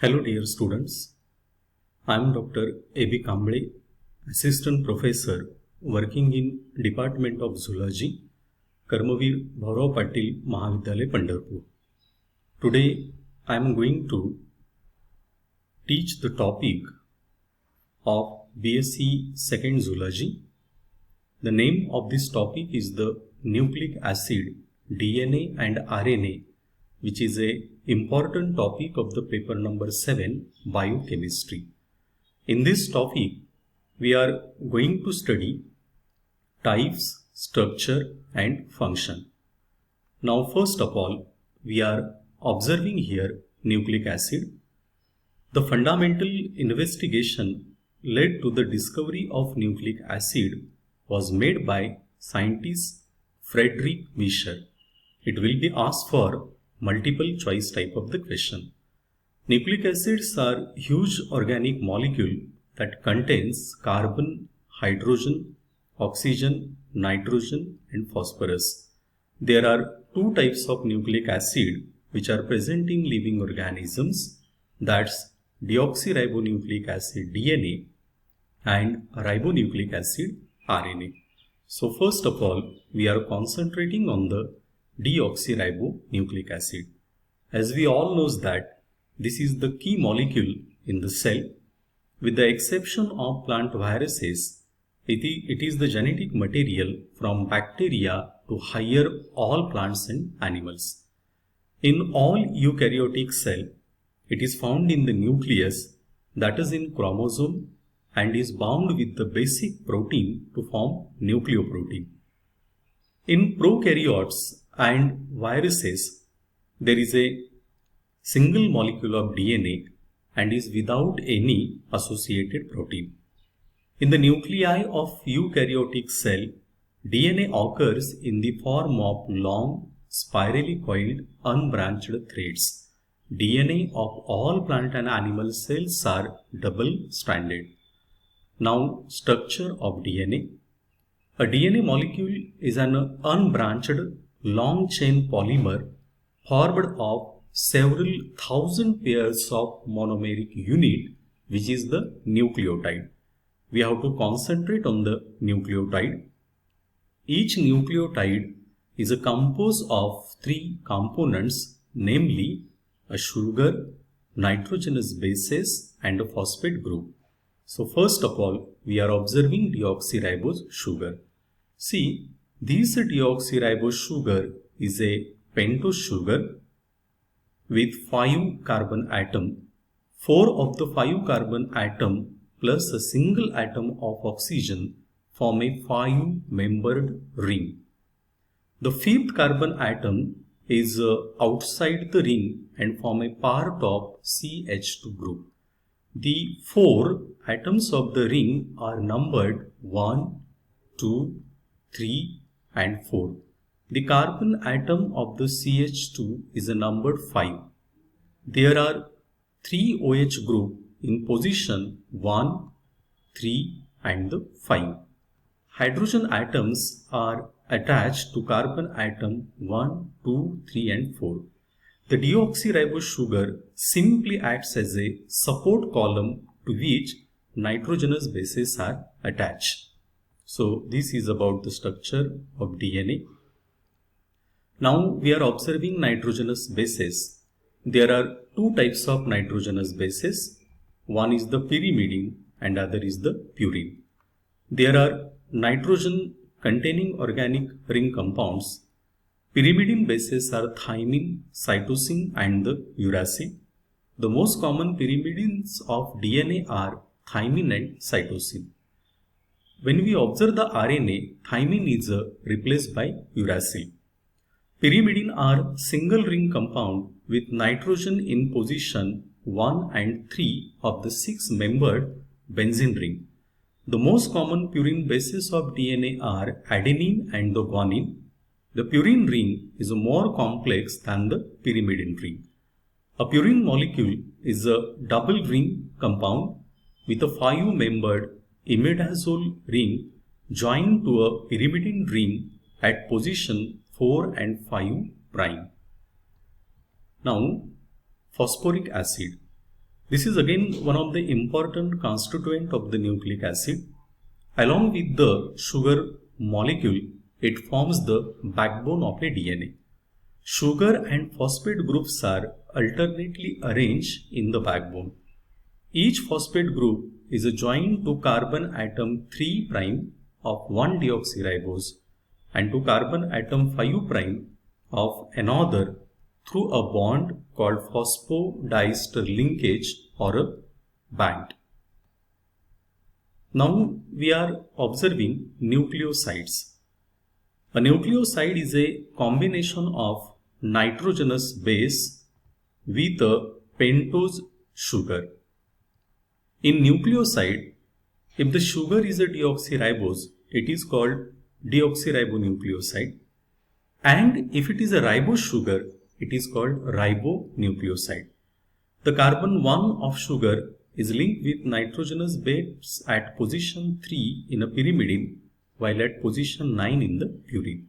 Hello dear students, I am Dr. A.B. Kamble, Assistant Professor working in Department of Zoology, Karmavir Bhaurav Patil Mahavidyalaya, Pandharpur. Today I am going to teach the topic of BSc Second Zoology. The name of this topic is the nucleic acid, DNA and RNA, which is a important topic of the paper number 7, Biochemistry. In this topic, we are going to study types, structure and function. Now first of all, we are observing here nucleic acid. The fundamental investigation led to the discovery of nucleic acid was made by scientist Friedrich Miescher. It will be asked for multiple choice type of the question. Nucleic acids are huge organic molecule that contains carbon, hydrogen, oxygen, nitrogen and phosphorus. There are two types of nucleic acid which are present in living organisms, that's deoxyribonucleic acid DNA and ribonucleic acid RNA. So first of all, we are concentrating on the deoxyribonucleic acid. As we all know that this is the key molecule in the cell. With the exception of plant viruses, it is the genetic material from bacteria to higher all plants and animals. In all eukaryotic cell, it is found in the nucleus, that is in chromosome, and is bound with the basic protein to form nucleoprotein. In prokaryotes and viruses, there is a single molecule of DNA and is without any associated protein. In the nuclei of eukaryotic cell, DNA occurs in the form of long, spirally coiled, unbranched threads. DNA of all plant and animal cells are double-stranded. Now, structure of DNA. A DNA molecule is an unbranched, long-chain polymer formed of several thousand pairs of monomeric unit, which is the nucleotide. We have to concentrate on the nucleotide. Each nucleotide is a composed of three components, namely a sugar, nitrogenous bases and a phosphate group. So first of all, we are observing deoxyribose sugar. See, this deoxyribose sugar is a pentose sugar with 5 carbon atom. 4 of the 5 carbon atom plus a single atom of oxygen form a 5-membered ring. The 5th carbon atom is outside the ring and form a part of CH2 group. The 4 atoms of the ring are numbered 1, 2, 3 and 4. The carbon atom of the CH2 is a numbered 5. There are 3 OH group in position 1, 3 and 5. Hydrogen atoms are attached to carbon atom 1, 2, 3 and 4. The deoxyribose sugar simply acts as a support column to which nitrogenous bases are attached. So this is about the structure of DNA. Now we are observing nitrogenous bases. There are two types of nitrogenous bases. One is the pyrimidine and other is the purine. There are nitrogen containing organic ring compounds. Pyrimidine bases are thymine, cytosine and the uracil. The most common pyrimidines of DNA are thymine and cytosine. When we observe the RNA, thymine is replaced by uracil. Pyrimidine are single ring compound with nitrogen in position 1 and 3 of the 6-membered benzene ring. The most common purine bases of DNA are adenine and the guanine. The purine ring is more complex than the pyrimidine ring. A purine molecule is a double ring compound with a 5-membered imidazole ring joined to a pyrimidine ring at position 4 and 5 prime. Now, phosphoric acid. This is again one of the important constituent of the nucleic acid. Along with the sugar molecule, it forms the backbone of a DNA. Sugar and phosphate groups are alternately arranged in the backbone. Each phosphate group is joined to carbon atom 3' of one deoxyribose and to carbon atom 5' of another through a bond called phosphodiester linkage or a band. Now we are observing nucleosides. A nucleoside is a combination of nitrogenous base with a pentose sugar. In nucleoside, if the sugar is a deoxyribose, it is called deoxyribonucleoside, and if it is a ribose sugar, it is called ribonucleoside. The carbon 1 of sugar is linked with nitrogenous base at position 3 in a pyrimidine, while at position 9 in the purine.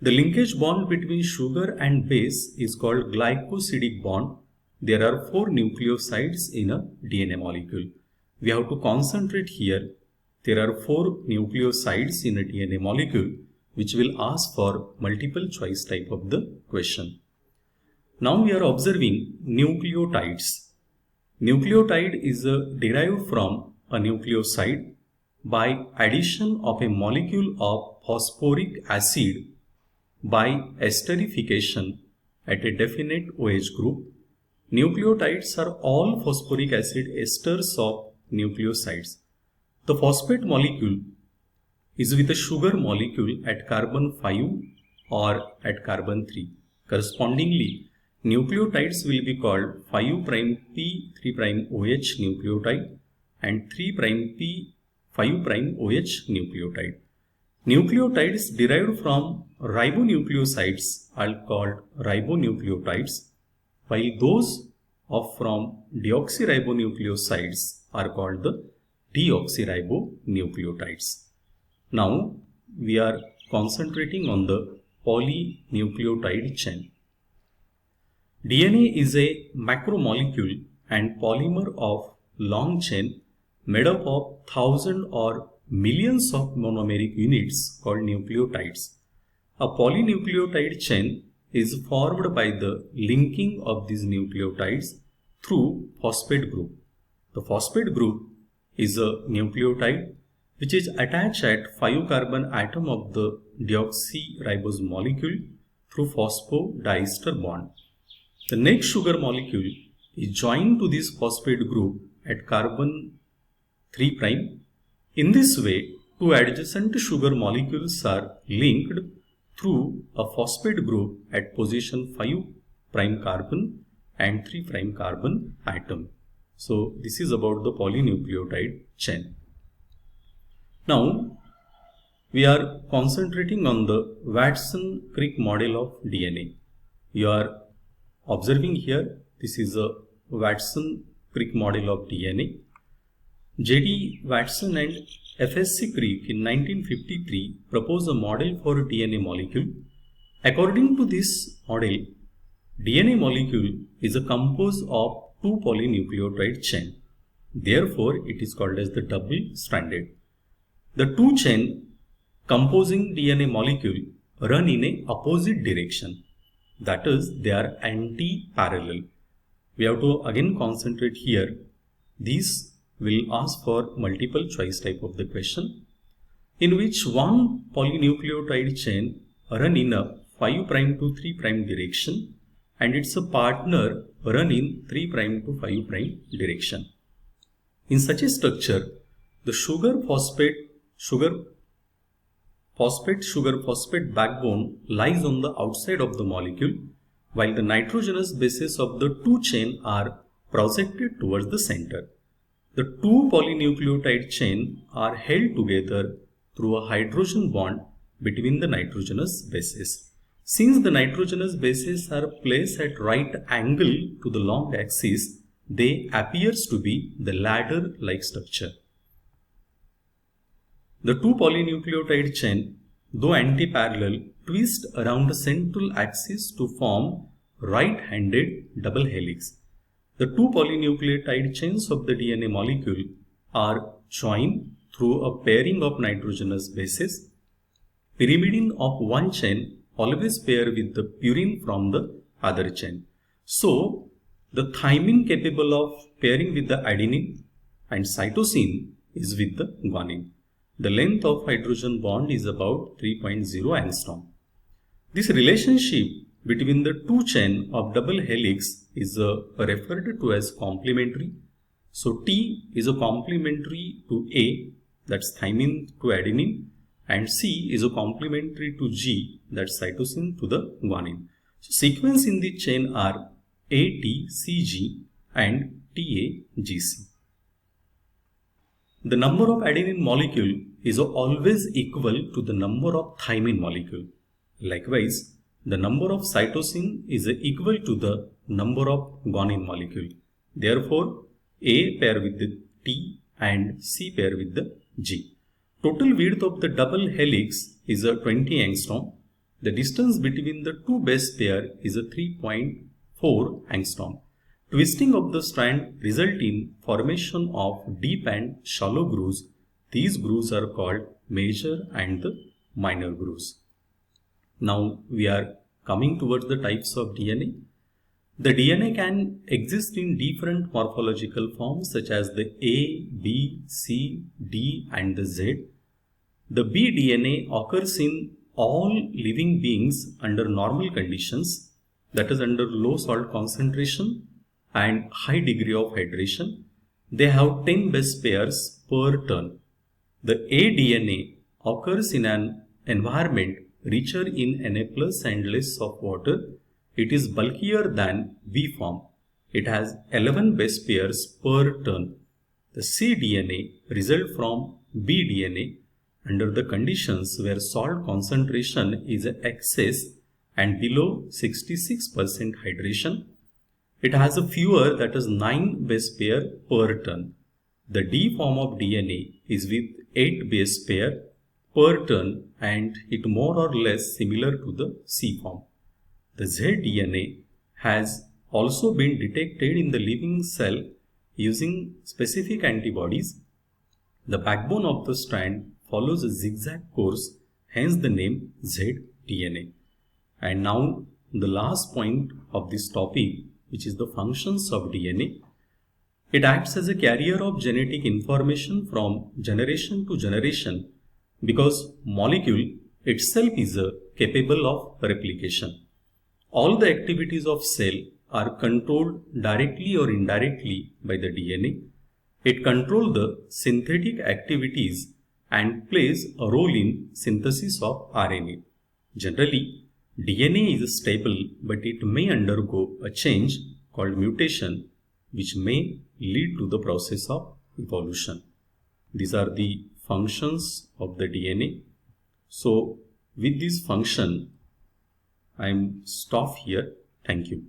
The linkage bond between sugar and base is called glycosidic bond. There are 4 nucleosides in a DNA molecule. We have to concentrate here. There are 4 nucleosides in a DNA molecule, which will ask for multiple choice type of the question. Now we are observing nucleotides. Nucleotide is derived from a nucleoside by addition of a molecule of phosphoric acid by esterification at a definite OH group. Nucleotides are all phosphoric acid esters of nucleosides. The phosphate molecule is with a sugar molecule at carbon 5 or at carbon 3. Correspondingly, nucleotides will be called 5'P3'OH nucleotide and 3'P5'OH nucleotide. Nucleotides derived from ribonucleosides are called ribonucleotides, while those from deoxyribonucleosides are called the deoxyribonucleotides. Now we are concentrating on the polynucleotide chain. DNA is a macromolecule and polymer of long chain made up of thousands or millions of monomeric units called nucleotides. A polynucleotide chain is formed by the linking of these nucleotides through phosphate group. The phosphate group is a nucleotide which is attached at 5 carbon atom of the deoxyribose molecule through phosphodiester bond. The next sugar molecule is joined to this phosphate group at carbon 3'. In this way, 2 adjacent sugar molecules are linked through a phosphate group at position 5' carbon and 3' carbon atom. So this is about the polynucleotide chain. Now we are concentrating on the Watson-Crick model of DNA. You are observing here, this is a Watson-Crick model of DNA. J.D. Watson and F.S.C. Crick in 1953 proposed a model for a DNA molecule. According to this model, DNA molecule is a composed of 2 polynucleotide chain. Therefore, it is called as the double-stranded. The 2 chain composing DNA molecule run in a opposite direction. That is, they are anti-parallel. We have to again concentrate here. These will ask for multiple choice type of the question, in which one polynucleotide chain run in a 5' to 3' direction and its a partner run in 3' to 5' direction. In such a structure, the sugar-phosphate backbone lies on the outside of the molecule, while the nitrogenous bases of the 2 chain are projected towards the center. The 2 polynucleotide chain are held together through a hydrogen bond between the nitrogenous bases. Since the nitrogenous bases are placed at right angle to the long axis, they appears to be the ladder-like structure. The 2 polynucleotide chain, though anti-parallel, twist around the central axis to form right-handed double helix. The two polynucleotide chains of the DNA molecule are joined through a pairing of nitrogenous bases. Pyrimidine of one chain always pair with the purine from the other chain. So, the thymine capable of pairing with the adenine and cytosine is with the guanine. The length of hydrogen bond is about 3.0 angstrom. This relationship between the two chain of double helix is referred to as complementary. So T is a complementary to A, that's thymine to adenine, and C is a complementary to G, that's cytosine to the guanine. So sequence in the chain are ATCG and TAGC. The number of adenine molecule is always equal to the number of thymine molecule. Likewise, the number of cytosine is equal to the number of guanine molecule. Therefore, A pair with the T and C pair with the G. Total width of the double helix is 20 angstrom. The distance between the two base pair is 3.4 angstrom. Twisting of the strand result in formation of deep and shallow grooves. These grooves are called major and the minor grooves. Now we are coming towards the types of DNA. The DNA can exist in different morphological forms such as the A, B, C, D and the Z. The B DNA occurs in all living beings under normal conditions, that is under low salt concentration and high degree of hydration. They have 10 base pairs per turn. The A DNA occurs in an environment richer in Na+ and less of water. It is bulkier than B form. It has 11 base pairs per turn. The C DNA result from B DNA under the conditions where salt concentration is excess and below 66% hydration. It has a fewer, that is 9 base pair per turn. The D form of DNA is with 8 base pair per turn and it more or less similar to the C form. The Z DNA has also been detected in the living cell using specific antibodies. The backbone of the strand follows a zigzag course, hence the name Z DNA. And now the last point of this topic, which is the functions of DNA. It acts as a carrier of genetic information from generation to generation because molecule itself is capable of replication. All the activities of cell are controlled directly or indirectly by the DNA. It controls the synthetic activities and plays a role in synthesis of RNA. Generally, DNA is stable, but it may undergo a change called mutation, which may lead to the process of evolution. These are the functions of the DNA. So, with this function, I am stop here. Thank you.